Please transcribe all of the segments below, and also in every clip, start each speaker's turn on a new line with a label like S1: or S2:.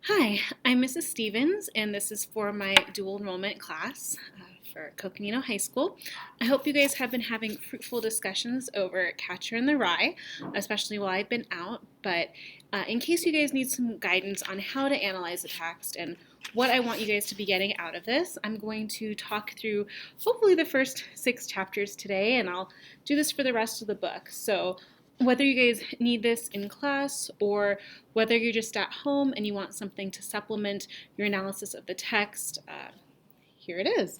S1: Hi, I'm Mrs. Stevens, and this is for my dual enrollment class for Coconino High School. I hope you guys have been having fruitful discussions over Catcher in the Rye, especially while I've been out. But in case you guys need some guidance on how to analyze the text and what I want you guys to be getting out of this, I'm going to talk through hopefully the first 6 chapters today, and I'll do this for the rest of the book. So whether you guys need this in class or whether you're just at home and you want something to supplement your analysis of the text, here it is.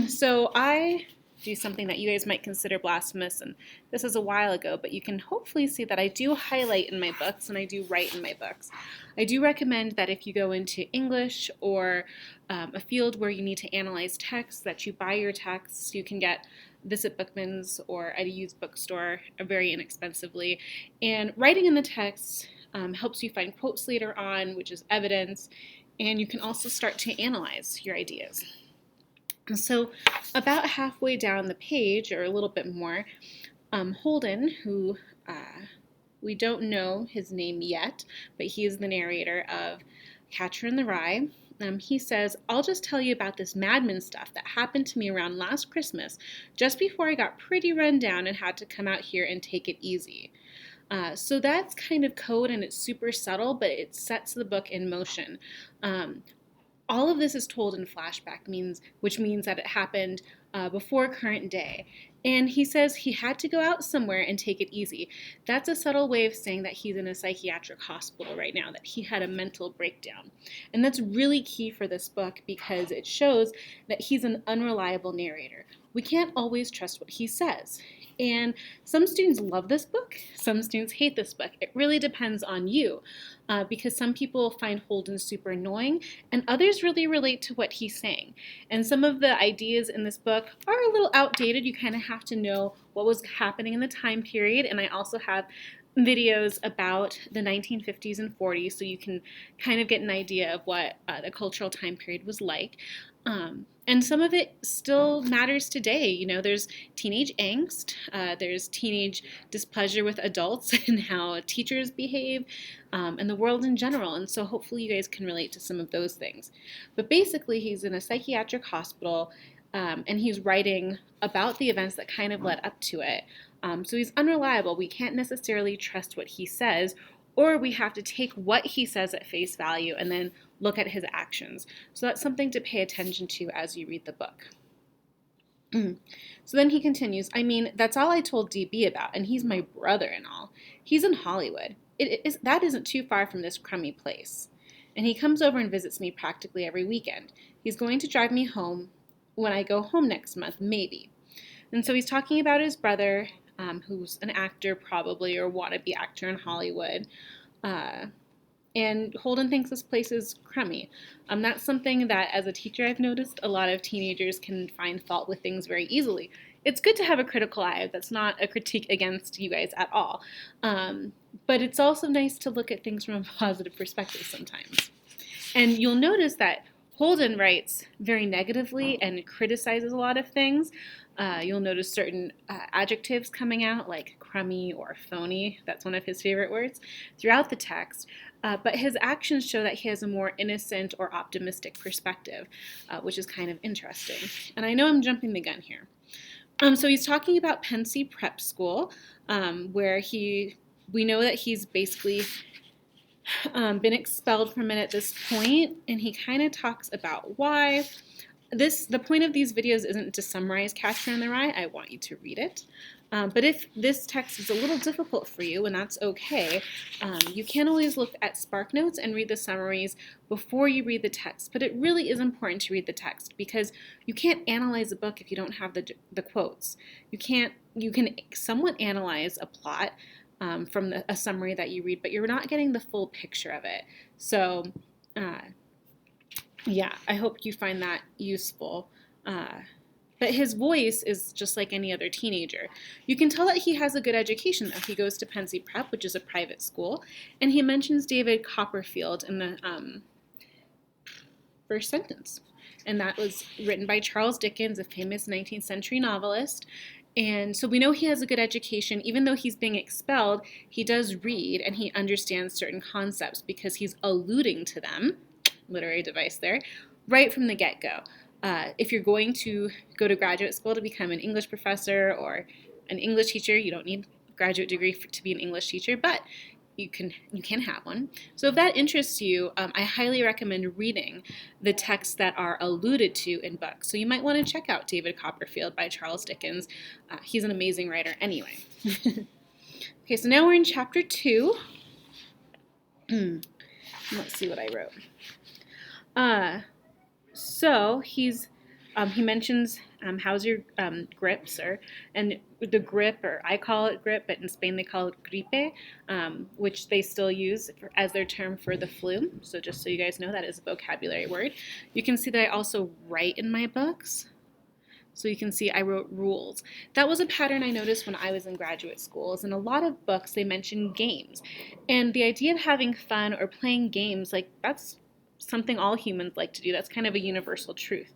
S1: So I do something that you guys might consider blasphemous, and this is a while ago, but you can hopefully see that I do highlight in my books and I do write in my books. I do recommend that if you go into English or a field where you need to analyze text, that you buy your texts. You can get this at Bookman's or at a used bookstore very inexpensively. And writing in the text helps you find quotes later on, which is evidence, and you can also start to analyze your ideas. So about halfway down the page, or a little bit more, Holden, who we don't know his name yet, but he is the narrator of Catcher in the Rye. He says, I'll just tell you about this madman stuff that happened to me around last Christmas, just before I got pretty run down and had to come out here and take it easy. So that's kind of code, and it's super subtle, but it sets the book in motion. All of this is told in flashback, which means that it happened before current day. And he says he had to go out somewhere and take it easy. That's a subtle way of saying that he's in a psychiatric hospital right now, that he had a mental breakdown. And that's really key for this book because it shows that he's an unreliable narrator. We can't always trust what he says. And some students love this book, some students hate this book. It really depends on you because some people find Holden super annoying and others really relate to what he's saying. And some of the ideas in this book are a little outdated. You kind of have to know what was happening in the time period. And I also have videos about the 1950s and 40s so you can kind of get an idea of what the cultural time period was like. And some of it still matters today. You know, there's teenage angst, there's teenage displeasure with adults and how teachers behave, and the world in general. And so hopefully you guys can relate to some of those things. But basically, he's in a psychiatric hospital, and he's writing about the events that kind of led up to it. So he's unreliable. We can't necessarily trust what he says, or we have to take what he says at face value and then look at his actions. So that's something to pay attention to as you read the book. So then he continues, that's all I told DB about, and he's my brother and all. He's in Hollywood. That isn't too far from this crummy place. And he comes over and visits me practically every weekend. He's going to drive me home when I go home next month, maybe. And so he's talking about his brother, who's an actor probably, or wannabe actor in Hollywood. And Holden thinks this place is crummy. That's something that, as a teacher, I've noticed a lot of teenagers can find fault with things very easily. It's good to have a critical eye. That's not a critique against you guys at all. But it's also nice to look at things from a positive perspective sometimes. And you'll notice that Holden writes very negatively and criticizes a lot of things. You'll notice certain adjectives coming out, like crummy or phony. That's one of his favorite words throughout the text. But his actions show that he has a more innocent or optimistic perspective, which is kind of interesting. And I know I'm jumping the gun here. So he's talking about Pensy Prep School, where we know that he's basically been expelled from it at this point, and he kind of talks about why. The point of these videos isn't to summarize Catcher in the Rye. I want you to read it. But if this text is a little difficult for you, and that's okay, you can always look at SparkNotes and read the summaries before you read the text. But it really is important to read the text because you can't analyze a book if you don't have the quotes. You can somewhat analyze a plot from a summary that you read, but you're not getting the full picture of it. So yeah, I hope you find that useful. But his voice is just like any other teenager. You can tell that he has a good education, though. He goes to Pensy Prep, which is a private school, and he mentions David Copperfield in the first sentence. And that was written by Charles Dickens, a famous 19th century novelist. And so we know he has a good education. Even though he's being expelled, he does read and he understands certain concepts because he's alluding to them, literary device there, right from the get-go. If you're going to go to graduate school to become an English professor or an English teacher, you don't need a graduate degree to be an English teacher, but you can have one. So if that interests you, I highly recommend reading the texts that are alluded to in books. So you might want to check out David Copperfield by Charles Dickens. He's an amazing writer anyway. Okay, so now we're in chapter 2. Let's see what I wrote. So he mentions how's your grip, sir? And the grip, or I call it grip, but in Spain they call it gripe, which they still use as their term for the flu. So just so you guys know, that is a vocabulary word. You can see that I also write in my books. So you can see I wrote rules. That was a pattern I noticed when I was in graduate schools. In a lot of books, they mention games. And the idea of having fun or playing games, like that's something all humans like to do. That's kind of a universal truth.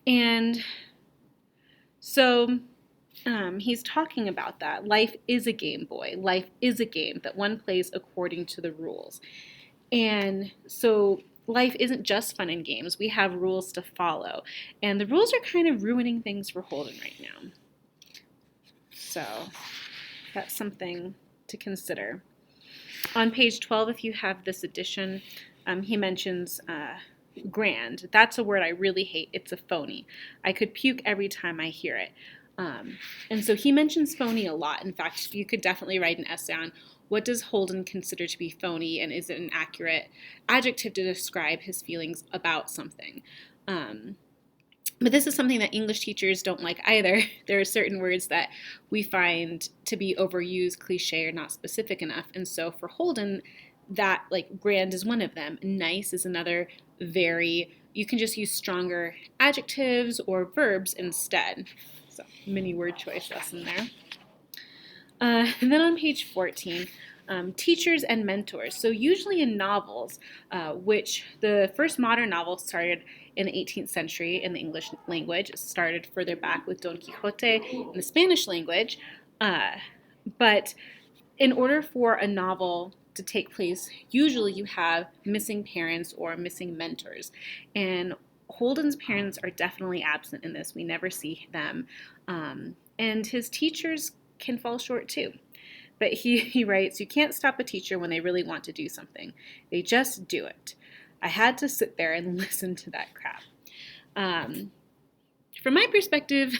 S1: And so he's talking about that. Life is a Game Boy. Life is a game that one plays according to the rules. And so life isn't just fun and games. We have rules to follow. And the rules are kind of ruining things for Holden right now. So that's something to consider. On page 12, if you have this edition, he mentions grand. That's a word I really hate. It's a phony. I could puke every time I hear it. And so he mentions phony a lot. In fact, you could definitely write an essay on what does Holden consider to be phony, and is it an accurate adjective to describe his feelings about something? But this is something that English teachers don't like either. There are certain words that we find to be overused, cliche, or not specific enough. And so for Holden, that, like, grand is one of them. Nice is another. Very, you can just use stronger adjectives or verbs instead. So mini word choice lesson there. And then on page 14, teachers and mentors. So usually in novels, which the first modern novel started in the 18th century in the English language. It started further back with Don Quixote in the Spanish language. But in order for a novel to take place, usually you have missing parents or missing mentors. And Holden's parents are definitely absent in this. We never see them. And his teachers can fall short too. But he writes, you can't stop a teacher when they really want to do something. They just do it. I had to sit there and listen to that crap. From my perspective,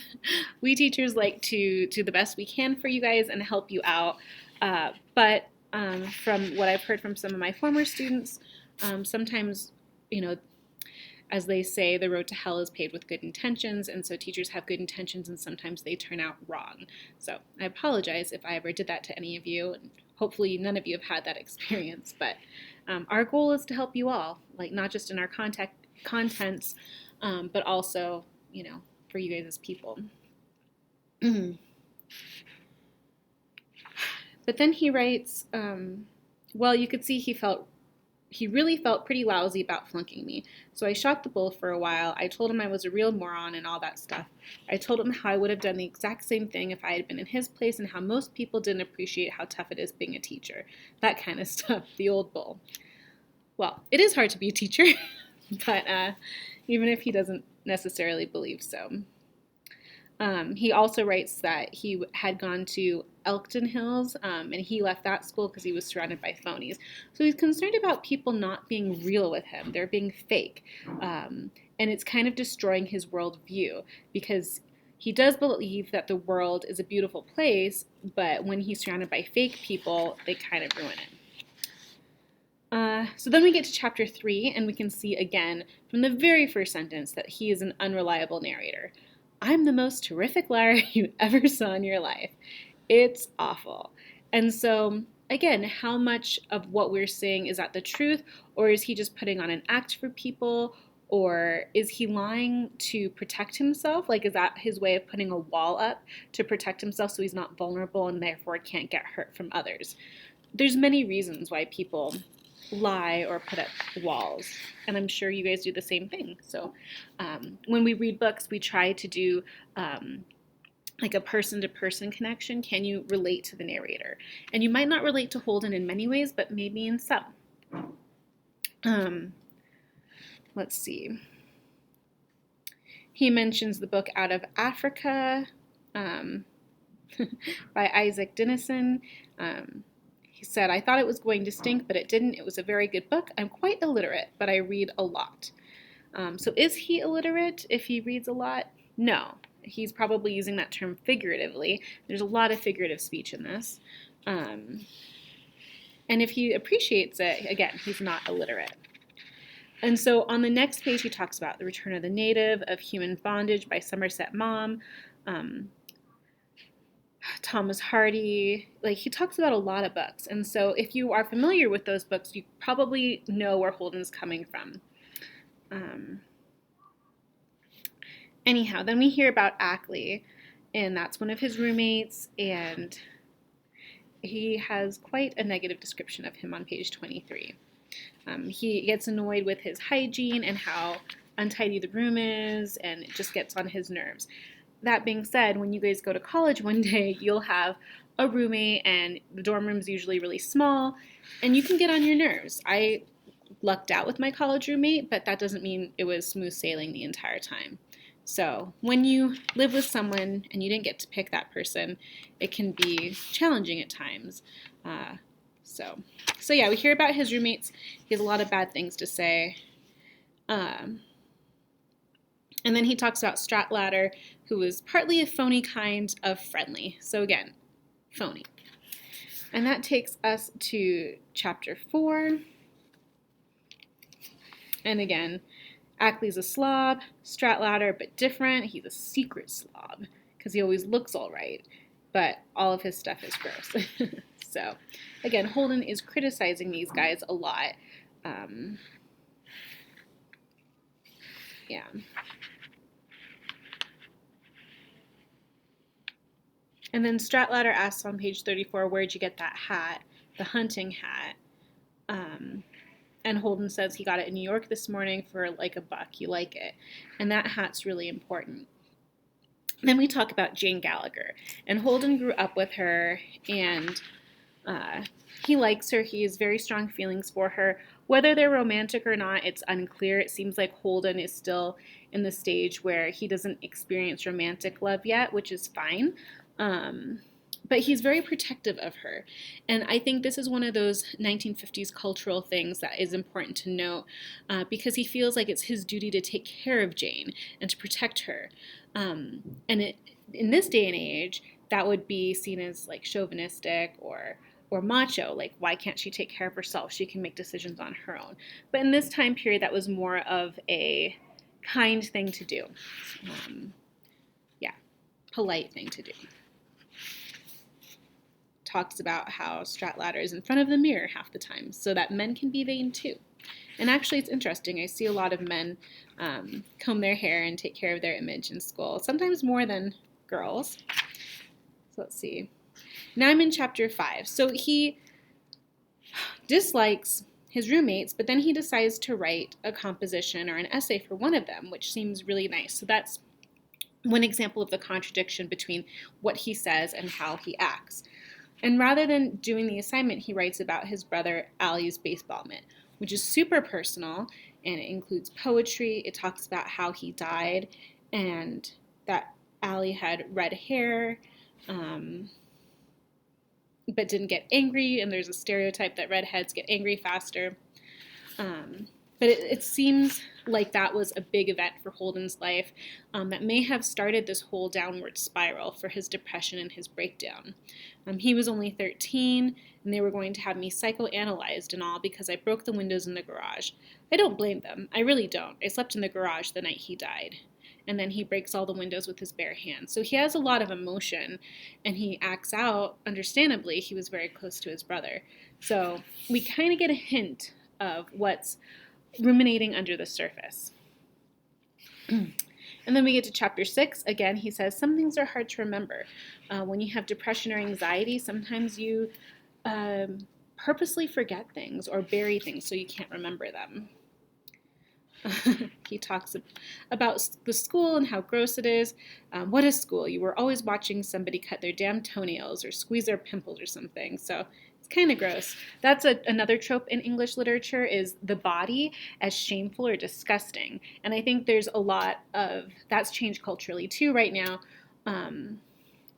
S1: we teachers like to do the best we can for you guys and help you out. But from what I've heard from some of my former students, sometimes, as they say, the road to hell is paved with good intentions, and so teachers have good intentions and sometimes they turn out wrong. So I apologize if I ever did that to any of you, and hopefully none of you have had that experience, but our goal is to help you all, like not just in our contents, but also, for you guys as people. But then he writes, well, you could see he really felt pretty lousy about flunking me. So I shot the bull for a while. I told him I was a real moron and all that stuff. I told him how I would have done the exact same thing if I had been in his place and how most people didn't appreciate how tough it is being a teacher. That kind of stuff, the old bull. Well, it is hard to be a teacher, but even if he doesn't necessarily believe so. He also writes that he had gone to Elkton Hills, and he left that school because he was surrounded by phonies. So he's concerned about people not being real with him. They're being fake. And it's kind of destroying his worldview because he does believe that the world is a beautiful place, but when he's surrounded by fake people, they kind of ruin it. So then we get to chapter 3, and we can see again from the very first sentence that he is an unreliable narrator. I'm the most terrific liar you ever saw in your life. It's awful. And so, again, how much of what we're seeing is that the truth, or is he just putting on an act for people, or is he lying to protect himself? Like, is that his way of putting a wall up to protect himself so he's not vulnerable and therefore can't get hurt from others? There's many reasons why people lie or put up walls, and I'm sure you guys do the same thing. So when we read books, we try to do like a person-to-person connection. Can you relate to the narrator? And you might not relate to Holden in many ways, but maybe in some. Let's see. He mentions the book Out of Africa by Isaac Dinesen. He said, I thought it was going to stink, but it didn't. It was a very good book. I'm quite illiterate, but I read a lot. So is he illiterate if he reads a lot? No. He's probably using that term figuratively. There's a lot of figurative speech in this. And if he appreciates it, again, he's not illiterate. And so on the next page, he talks about The Return of the Native, Of Human Bondage by Somerset Maugham, Thomas Hardy. Like, he talks about a lot of books. And so if you are familiar with those books, you probably know where Holden's coming from. Anyhow, then we hear about Ackley, and that's one of his roommates, and he has quite a negative description of him on page 23. He gets annoyed with his hygiene and how untidy the room is, and it just gets on his nerves. That being said, when you guys go to college one day, you'll have a roommate, and the dorm room's usually really small, and you can get on your nerves. I lucked out with my college roommate, but that doesn't mean it was smooth sailing the entire time. So when you live with someone and you didn't get to pick that person, it can be challenging at times. So yeah, we hear about his roommates. He has a lot of bad things to say. And then he talks about Stratlatter, who is partly a phony kind of friendly. So again, phony. And that takes us to chapter 4. And again, Ackley's a slob, Stratlatter, but different. He's a secret slob because he always looks all right, but all of his stuff is gross. So, again, Holden is criticizing these guys a lot. Yeah. And then Stratlatter asks on page 34, where'd you get that hat, the hunting hat? And Holden says he got it in New York this morning for like $1. You like it. And that hat's really important. Then we talk about Jane Gallagher. And Holden grew up with her, and he likes her. He has very strong feelings for her. Whether they're romantic or not, it's unclear. It seems like Holden is still in the stage where he doesn't experience romantic love yet, which is fine. But he's very protective of her. And I think this is one of those 1950s cultural things that is important to note because he feels like it's his duty to take care of Jane and to protect her. In this day and age, that would be seen as like chauvinistic or macho, like why can't she take care of herself? She can make decisions on her own. But in this time period, that was more of a kind thing to do. Polite thing to do. Talks about how Stratlatter is in front of the mirror half the time, so that men can be vain too. And actually, it's interesting. I see a lot of men comb their hair and take care of their image in school, sometimes more than girls. So let's see. Now I'm in chapter 5. So he dislikes his roommates, but then he decides to write a composition or an essay for one of them, which seems really nice. So that's one example of the contradiction between what he says and how he acts. And rather than doing the assignment, he writes about his brother Ali's baseball mitt, which is super personal, and it includes poetry. It talks about how he died and that Ali had red hair, but didn't get angry, and there's a stereotype that redheads get angry faster. But it seems like that was a big event for Holden's life that may have started this whole downward spiral for his depression and his breakdown. He was only 13, and they were going to have me psychoanalyzed and all because I broke the windows in the garage. I don't blame them. I really don't. I slept in the garage the night he died. And then he breaks all the windows with his bare hands. So he has a lot of emotion, and he acts out, understandably. He was very close to his brother. So we kind of get a hint of what's ruminating under the surface. And then we get to chapter 6. Again, he says, some things are hard to remember. When you have depression or anxiety, sometimes you purposely forget things or bury things so you can't remember them. He talks about the school and how gross it is. What is school? You were always watching somebody cut their damn toenails or squeeze their pimples or something. So it's kind of gross. That's another trope in English literature, is the body as shameful or disgusting. And I think there's a lot of that's changed culturally too right now,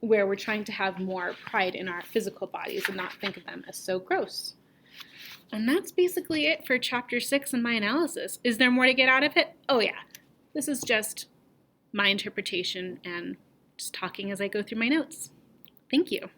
S1: where we're trying to have more pride in our physical bodies and not think of them as so gross. And that's basically it for chapter 6 and my analysis. Is there more to get out of it? Oh yeah. This is just my interpretation and just talking as I go through my notes. Thank you.